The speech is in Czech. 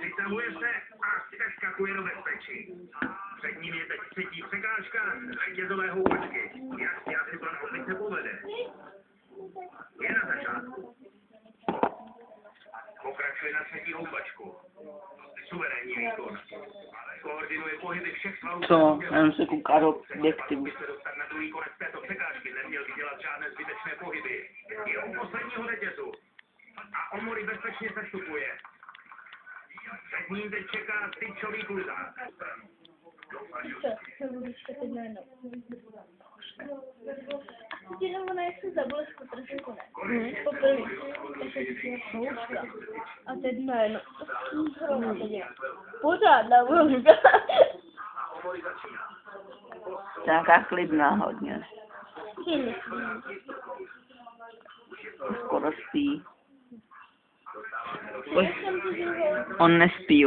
Přitahuje se a skakuje do bezpečí. Před ním je teď třetí překážka řetězové houpačky. Jak si asi plan opět se povede. Je na začátku. Pokračuje na třetí houpačku. Suverénní výkon. Koordinuje pohyby všech svalů. Co? Jenom se kouká do objektivu. Se dostat na druhý konec této překážky, neměl vydělat žádné zbytečné pohyby. Je u posledního řetězu. A Omori bezpečně sestupuje. Před ním teď čeká tyčový kluzák. Jenom ona, jak se zabole skutr, se to ne. Poprvé. A teď najednou. Pořád na vlhka. Nějaká klidná hodně. Skoro spí. On nespí.